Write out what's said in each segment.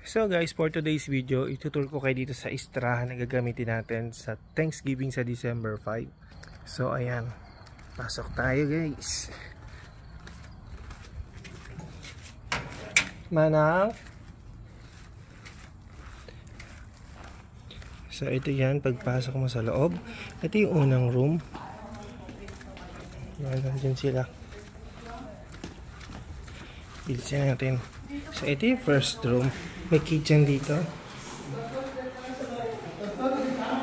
So guys, for today's video, itutur ko kayo dito sa istrahan na gagamitin natin sa Thanksgiving sa December 5. So ayan, pasok tayo guys. Manang. So ito yan, pagpasok mo sa loob. Ito yung unang room. Yan, nandiyan sila. Bilisan natin. So ito yung first room. May kitchen dito.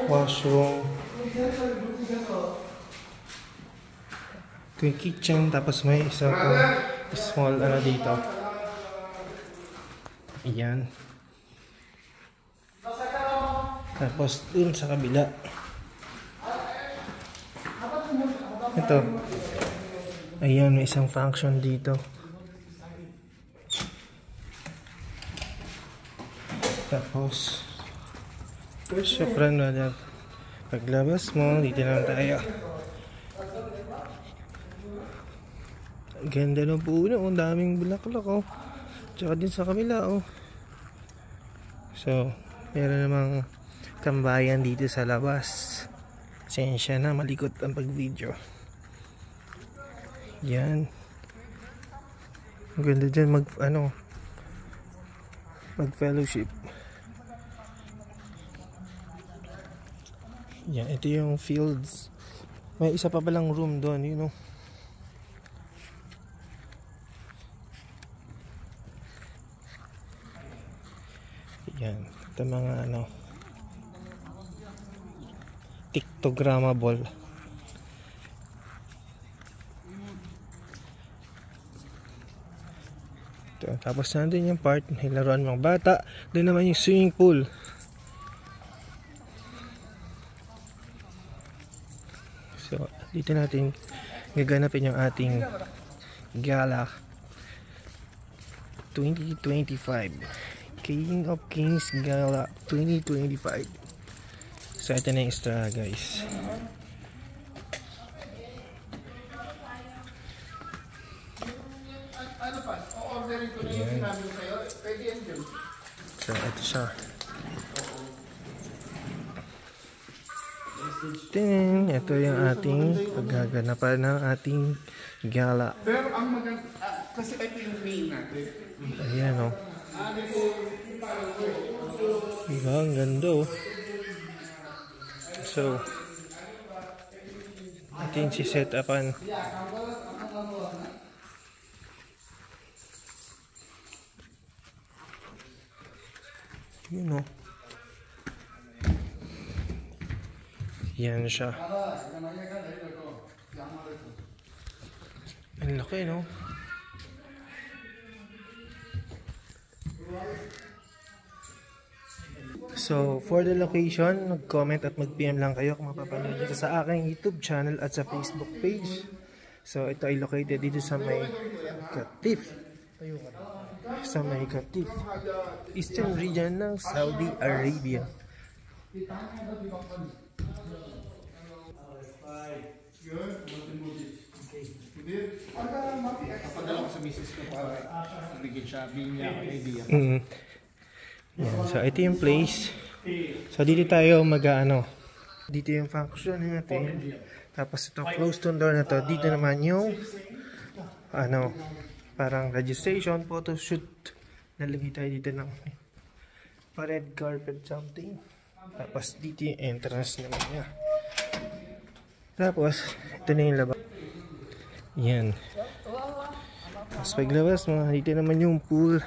Washroom. Ito yung kitchen. Tapos may isang small dito. Ayan. Tapos dun sa kabila. Ito. Ayan, may isang function dito. Tapos syukran brother. Paglabas mo, dito naman tayo. Ganda ng puno, ang daming bulaklak oh. Tsaka din sa kabila oh. So, meron namang tambayan dito sa labas. Pasensya na, malikot ang pag-video. Yan. Ang ganda dyan mag-fellowship. Yan, ito yung fields. May isa pa palang room doon, you know. Yan, ito mga pictogrammable. Ito, tapos nandun yung part na laruan mga bata. Doon naman yung swimming pool. So, dito natin gaganapin yung ating gala 2025. King of Kings Gala 2025. So, ito na yung extra guys. Ayan. So, ito siya. Ito yung ating paggaganapan ng ating gala. Pero ang maganda, kasi ito yung main natin. Ayan o. Diba? Ang ganda o. So, ito yung si-set upan. Yun o. Yan siya. Ang laki, no? So, for the location, mag-comment at mag-PM lang kayo kung mapapanood dito sa aking YouTube channel at sa Facebook page. So, ito ay located dito sa may Qatif. Sa may Qatif, Eastern region ng Saudi Arabia. Papadala ko sa misis ko para bigyan siya, binya, idea. Yan. So, ito yung place. So, dito tayo dito yung function natin. Tapos ito, close to door na to. Dito naman yung parang registration, photo shoot. Nalagay tayo dito ng red carpet something. Tapos dito yung entrance naman niya. Tapos, ito na yung labas. Yan. Tapos paglabas mo, dito naman yung pool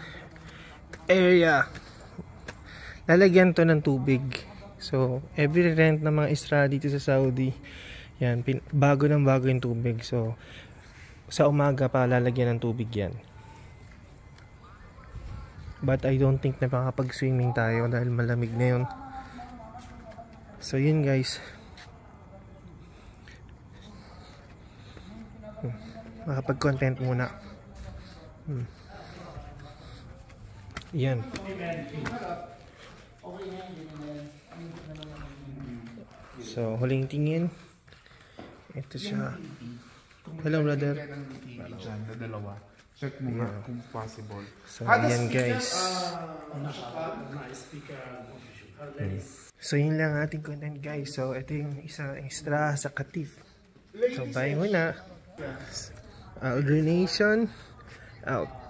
area. Lalagyan to ng tubig. So, every rent ng mga isra dito sa Saudi, yan, bago yung tubig. So, sa umaga pa lalagyan ng tubig yan. But I don't think na makapag-swimming tayo dahil malamig na yun. So, yun guys. Makapag-content muna. Yan. So, huling tingin. Ito siya. Hello, brother. Dalawa. Check mo nga kung possible. So, ayan guys. So yun lang ating content guys. So ito yung isa extra sa Katif. So bye muna. Aldrin Nation out.